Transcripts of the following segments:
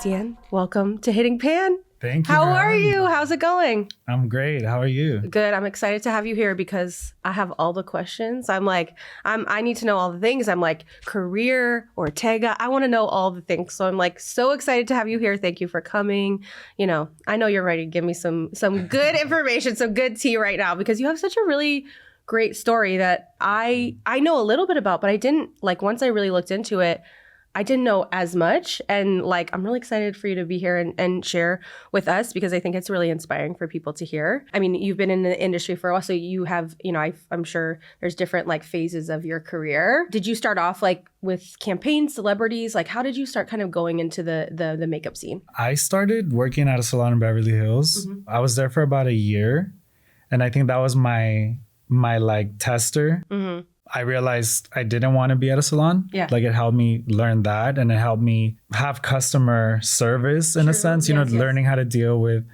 Etienne, welcome to Hitting Pan. Thank you. How are you? How's it going? I'm great. How are you? Good. I'm excited to have you here because I have all the questions. I need to know all the things. I'm like, career, Ortega. I want to know all the things. So I'm like so excited to have you here. Thank you for coming. You know, I know you're ready to give me some good information, some good tea right now because you have such a really great story that I know a little bit about, but I didn't once I really looked into it, I didn't know as much. And I'm really excited for you to be here and share with us because I think it's really inspiring for people to hear. I mean, you've been in the industry for a while, so you have, I'm sure there's different phases of your career. Did you start off with campaigns, celebrities? How did you start kind of going into the makeup scene? I started working at a salon in Beverly Hills. Mm-hmm. I was there for about a year. And I think that was my tester. Mm-hmm. I realized I didn't want to be at a salon. Yeah. It helped me learn that, and it helped me have customer service in a sense, learning how to deal with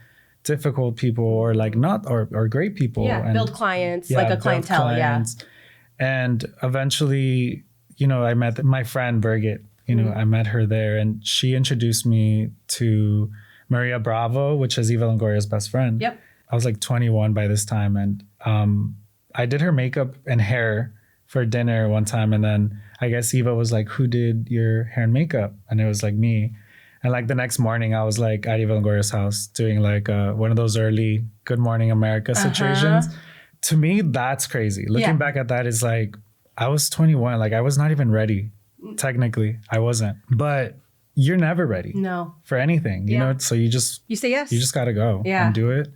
difficult people or or great people. Yeah, and build clients, a clientele. Clients. Yeah. And eventually, I met my friend Birgit, I met her there, and she introduced me to Maria Bravo, which is Eva Longoria's best friend. Yep. I was 21 by this time, and I did her makeup and hair for dinner one time, and then I guess Eva was like, "Who did your hair and makeup?" And it was me. And the next morning, I was at Eva Longoria's house doing one of those early Good Morning America situations. To me, that's crazy. Looking back at that is I was 21, I was not even ready. Technically, I wasn't. But you're never ready. No. For anything, you know. So you say yes. You just gotta go and do it.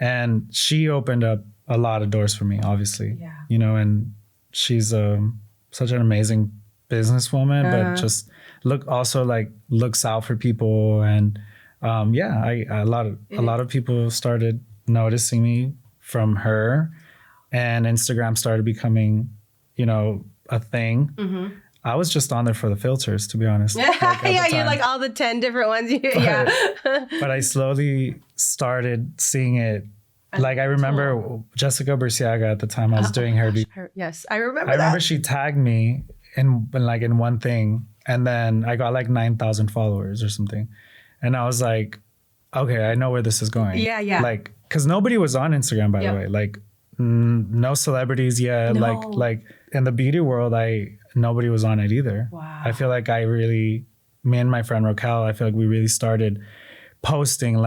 And she opened up a lot of doors for me, obviously. Yeah. And she's such an amazing businesswoman, but just looks out for people. And a lot of people started noticing me from her, and Instagram started becoming, a thing. Mm-hmm. I was just on there for the filters, to be honest. Yeah, you're all the 10 different ones. But I slowly started seeing it. I remember Jessica Burciaga at the time I was doing her. Yes, I remember that. I remember she tagged me in one thing, and then I got 9,000 followers or something. And I was like, okay, I know where this is going. Yeah. Because nobody was on Instagram, by the way. No celebrities yet. No. In the beauty world, nobody was on it either. Wow. I feel me and my friend Raquel, I feel we really started posting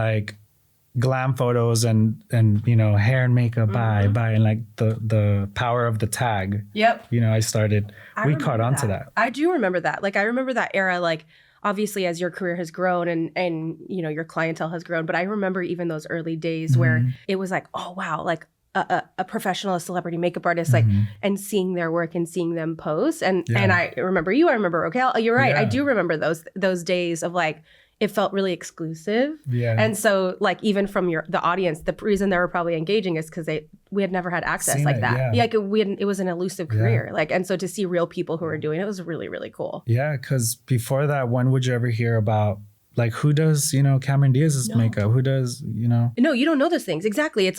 glam photos and hair and makeup by and the power of the tag. Yep. We caught on to that. I do remember that. I remember that era, obviously as your career has grown and your clientele has grown, but I remember even those early days where it was oh wow, a professional, a celebrity makeup artist, and seeing their work and seeing them post. And I remember you, I remember Raquel. You're right. Yeah. I do remember those days of it felt really exclusive. Yeah. And so even from the audience, the reason they were probably engaging is because we had never had access that. Yeah. It was an elusive career. And so to see real people who were doing it was really, really cool. Yeah. Cause before that, when would you ever hear about who does, Cameron Diaz's makeup? Who does, No, you don't know those things. Exactly. It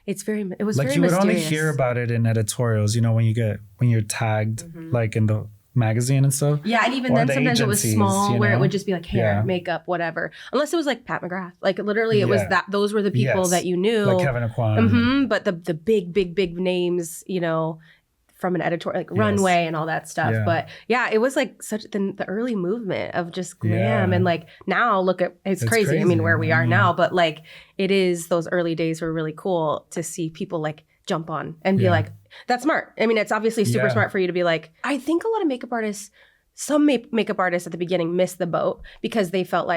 was very mysterious. You would only hear about it in editorials, when you're tagged in the magazine and stuff. Yeah, and even then sometimes it was small where it would just be hair, makeup, whatever. Unless it was Pat McGrath. Literally it was that those were the people that you knew. Kevin Aquan. Mm-hmm, but the big names, from an editorial Runway and all that stuff. Yeah. But it was such the early movement of just glam and now look at it's crazy. I mean, where we are now, but it is those early days were really cool to see people jump on and be that's smart. I mean, it's obviously super smart for you to be I think a lot of makeup artists, some makeup artists at the beginning missed the boat because they felt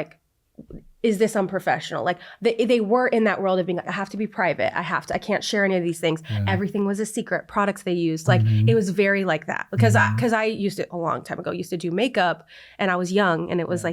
is this unprofessional? They were in that world of being I have to be private. I can't share any of these things. Yeah. Everything was a secret. Products they used. It was very that because I used to a long time ago used to do makeup and I was young and it was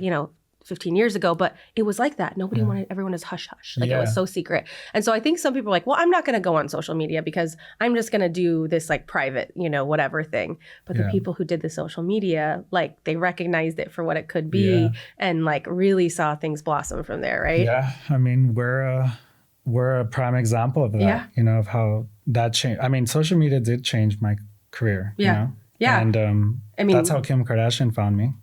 15 years ago, but it was that. Nobody wanted, everyone was hush hush. It was so secret. And so I think some people are well, I'm not going to go on social media because I'm just going to do this private, whatever thing. But the people who did the social media, they recognized it for what it could be and really saw things blossom from there, right? Yeah. I mean, we're a prime example of that, of how that changed. I mean, social media did change my career, Yeah. And I mean, that's how Kim Kardashian found me.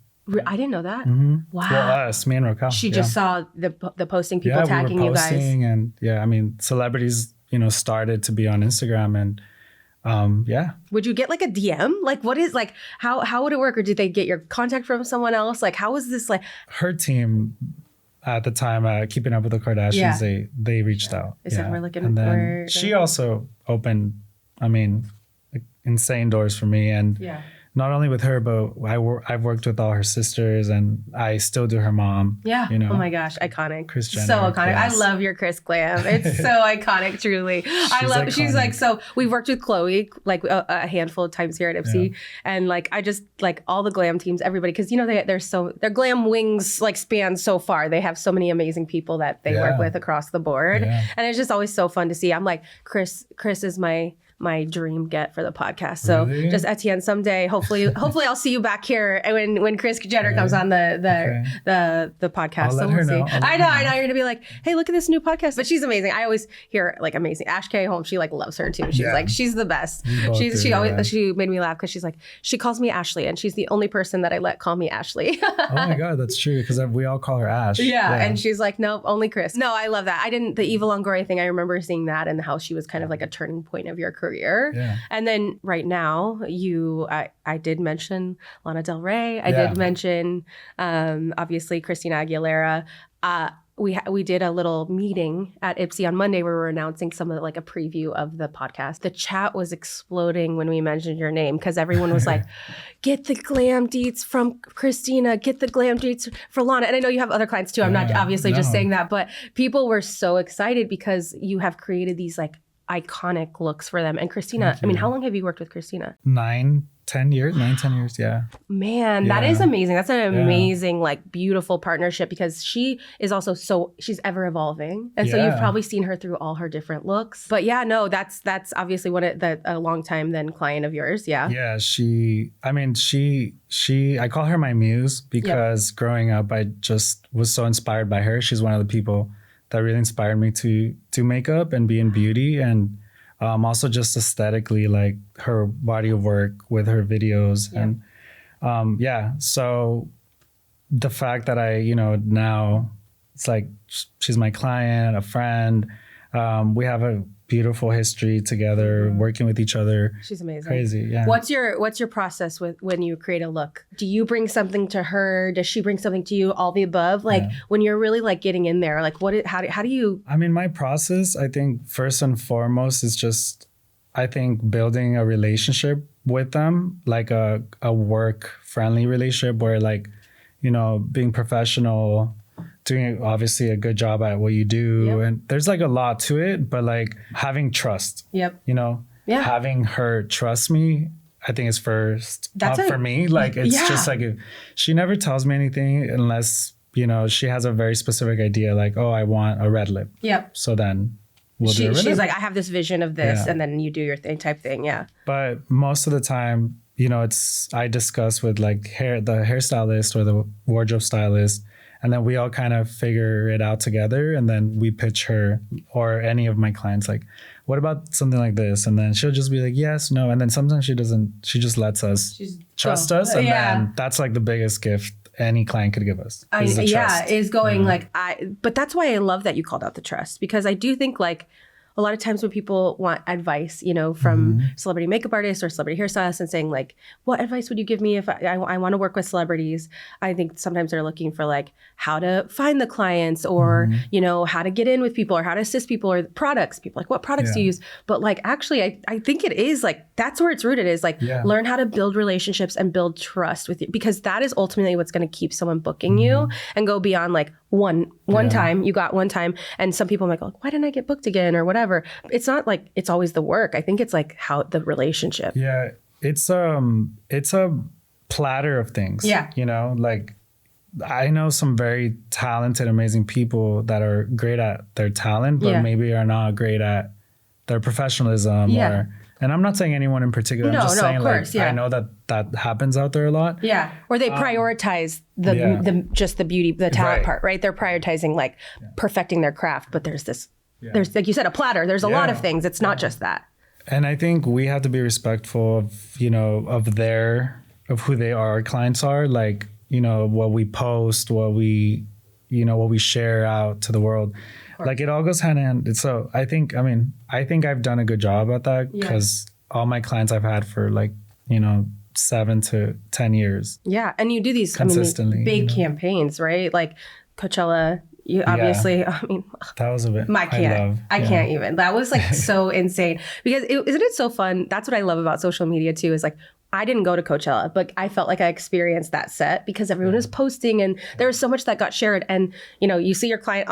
I didn't know that. Wow. Well, me and Raquel. She just saw the posting, people tagging we were you guys. And I mean, celebrities, started to be on Instagram and Would you get like a DM? Like what is like, how would it work? Or did they get your contact from someone else? Like, how was this like? Her team at the time, Keeping Up with the Kardashians, they reached out. They said, we're looking and then she also opened, like, insane doors for me. And not only with her, but I've worked with all her sisters, and I still do her mom. Yeah. Oh my gosh, iconic. Kris Jenner. So iconic. Yes. I love your Kris glam. It's so iconic, truly. She's like, so we've worked with Chloe like a handful of times here at IPSY, and like I just like all the glam teams, everybody, because their glam wings like span so far. They have so many amazing people that they work with across the board, and it's just always so fun to see. I'm like, Kris is my dream get for the podcast. So just Etienne, someday, hopefully I'll see you back here when Kris Jenner comes on the podcast. I'll let her know. I know. You're gonna be like, hey, look at this new podcast. But she's amazing. I always hear like amazing. Ash K. Holmes, she like loves her too. She's like, she's the best. She made me laugh because she's like, she calls me Ashley, and she's the only person that I let call me Ashley. Oh my God, that's true, because we all call her Ash. Yeah, and she's like, no, only Kris. No, I love that. The Eva Longoria thing, I remember seeing that and how she was kind of like a turning point of your career. Yeah. And then right now, I did mention Lana Del Rey. I did mention, obviously, Christina Aguilera. We did a little meeting at IPSY on Monday where we were announcing some of like a preview of the podcast. The chat was exploding when we mentioned your name because everyone was like, get the glam deets from Christina, get the glam deets for Lana. And I know you have other clients too. I'm not obviously just saying that, but people were so excited because you have created these like iconic looks for them. And Christina, I mean, how long have you worked with Christina? 9-10 years. Yeah. Man, that is amazing. That's an amazing, like beautiful partnership because she is also she's ever evolving. And so you've probably seen her through all her different looks. But that's obviously a long time then client of yours. Yeah. Yeah. I call her my muse because growing up, I just was so inspired by her. She's one of the people that really inspired me to do makeup and be in beauty, and also just aesthetically, like her body of work with her videos. And so the fact that I, now it's like she's my client, a friend. We have a beautiful history together, working with each other. She's amazing. Crazy, yeah. What's your process when you create a look? Do you bring something to her? Does she bring something to you? All the above? Like when you're really like getting in there, like how do you? I mean, my process, I think first and foremost is just, I think building a relationship with them, like a work friendly relationship where like, being professional, doing obviously a good job at what you do. And there's like a lot to it, but like having trust, having her trust me, I think is first for me. Like, it's just like, if she never tells me anything unless, she has a very specific idea, like, oh, I want a red lip. Yep. So then we'll do a red lip. She's like, I have this vision of this, and then you do your thing type thing. Yeah. But most of the time, I discuss with like the hairstylist or the wardrobe stylist, and then we all kind of figure it out together. And then we pitch her or any of my clients, like, what about something like this? And then she'll just be like, yes, no. And then sometimes she doesn't, she just lets us trust us. And then that's like the biggest gift any client could give us. But that's why I love that you called out the trust, because I do think like, a lot of times when people want advice, from celebrity makeup artists or celebrity hairstylists and saying like, what advice would you give me if I want to work with celebrities? I think sometimes they're looking for like how to find the clients or, how to get in with people or how to assist people or products. People like, what products do you use? But like, actually, I think it is like, that's where it's rooted is like, learn how to build relationships and build trust with you, because that is ultimately what's going to keep someone booking you and go beyond like one time. You got one time, and some people might go, why didn't I get booked again or whatever. It's not like it's always the work. I think it's like how the relationship. Yeah, it's a platter of things. Yeah, like I know some very talented, amazing people that are great at their talent, but maybe are not great at their professionalism. Yeah. And I'm not saying anyone in particular. I'm just saying, of course, I know that happens out there a lot. Yeah. Or they prioritize the beauty, the talent part, right? They're prioritizing like perfecting their craft, but there's this, there's, like you said, a platter. There's a lot of things. It's not just that. And I think we have to be respectful of, of who they are, our clients are. Like, you know, what we post, what we share out to the world. Like it all goes hand in hand. So I think I've done a good job at that because all my clients I've had for like, you know, 7 to 10 years. Yeah. And you do these consistently, big campaigns, right? Like Coachella, you obviously, I mean, that was a bit, I can't even. That was like so insane because isn't it so fun? That's what I love about social media too, is like, I didn't go to Coachella, but I felt like I experienced that set because everyone was posting and there was so much that got shared. And, you know, you see your client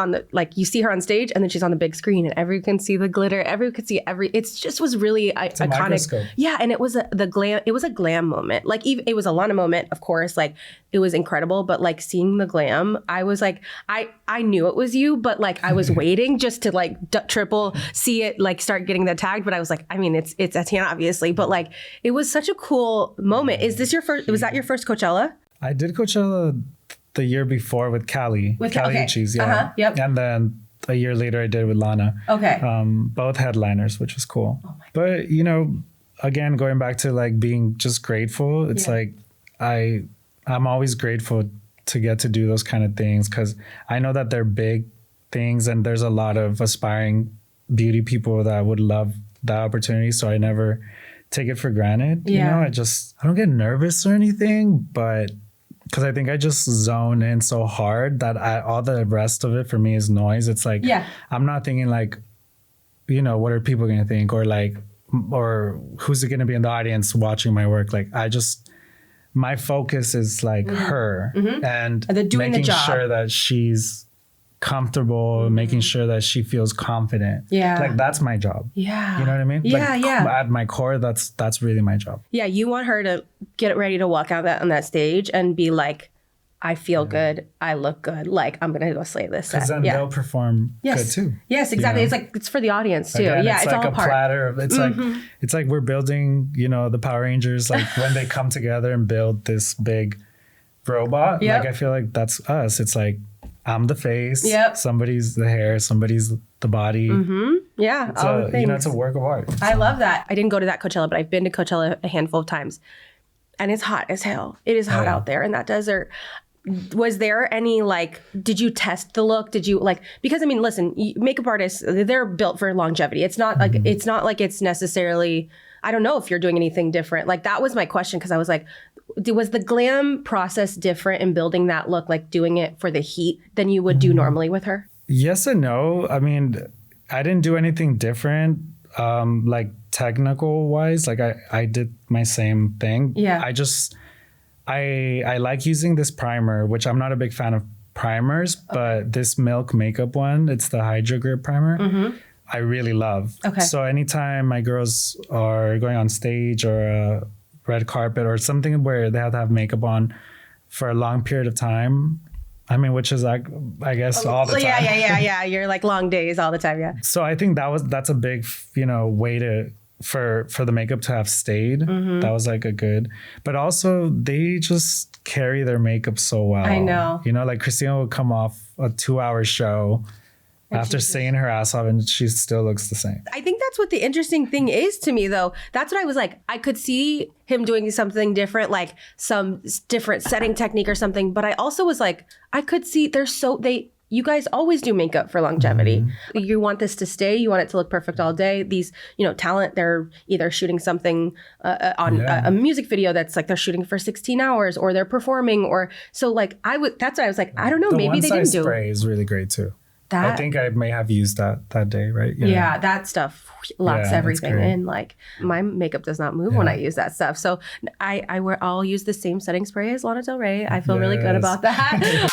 you see her on stage and then she's on the big screen and everyone can see the glitter. Everyone could see it just was really iconic. Microscope. Yeah. And it was a glam moment. Like it was a Lana moment, of course, like it was incredible, but like seeing the glam, I was like, I knew it was you, but like I was waiting just to like triple see it, like start getting that tagged. But I was like, I mean, it's Etienne obviously, but like it was such a cool moment. Was that your first Coachella? I did Coachella the year before with Cali Uchis, yeah. Yep. And then a year later I did with Lana. Okay. Both headliners, which was cool. But you know, again, going back to like being just grateful, it's like I'm always grateful to get to do those kind of things because I know that they're big things and there's a lot of aspiring beauty people that would love that opportunity. So I never take it for granted. You know, I don't get nervous or anything, but because I think I just zone in so hard that all the rest of it for me is noise. It's like, I'm not thinking like, you know, what are people going to think or who's going to be in the audience watching my work? Like my focus is like her and making sure that she's comfortable, making sure that she feels confident. Yeah. Like that's my job. Yeah. You know what I mean? At my core, that's really my job. Yeah. You want her to get ready to walk out on that stage and be like, I feel good. I look good. Like I'm going to go slay this set. Because then they'll perform good too. Yes, exactly. You know? It's for the audience too. Again, it's like all a platter. It's like we're building, you know, the Power Rangers, like when they come together and build this big robot. Like I feel like that's us. It's like, I'm the face. Somebody's the hair. Somebody's the body. Yeah. It's a work of art. I love that. I didn't go to that Coachella, but I've been to Coachella a handful of times. And it's hot as hell. It is hot out there in that desert. Was there any did you test the look? Did you because I mean, listen, makeup artists, they're built for longevity. It's not like, it's not like it's necessarily, I don't know if you're doing anything different. Like that was my question. Cause I was like, was the glam process different in building that look, like doing it for the heat than you would do normally with her? Yes and no. I mean, I didn't do anything different, like technical wise. Like I did my same thing. Yeah. I like using this primer, which I'm not a big fan of primers, but this Milk makeup one, it's the Hydra Grip primer. I really love. Okay. So anytime my girls are going on stage or a red carpet or something where they have to have makeup on for a long period of time, I mean, which is like, I guess all the time. Yeah. You're like long days all the time. Yeah. So I think that's a big, way for the makeup to have stayed. That was like a good, but also they just carry their makeup so well. I know. Like Christina would come off a 2-hour show after singing her ass off and she still looks the same. I think that's what the interesting thing is to me though. That's what I was like, I could see him doing something different, like some different setting technique or something. But I also was like, I could see you guys always do makeup for longevity. You want this to stay. You want it to look perfect all day. These, talent, they're either shooting something on a music video that's like they're shooting for 16 hours or they're performing or so like that's what I was like, I don't know, maybe they didn't do. The spray is really great too. I think I may have used that day, right? Yeah, that stuff locks everything in. Like my makeup does not move when I use that stuff. So I'll use the same setting spray as Lana Del Rey. I feel really good about that.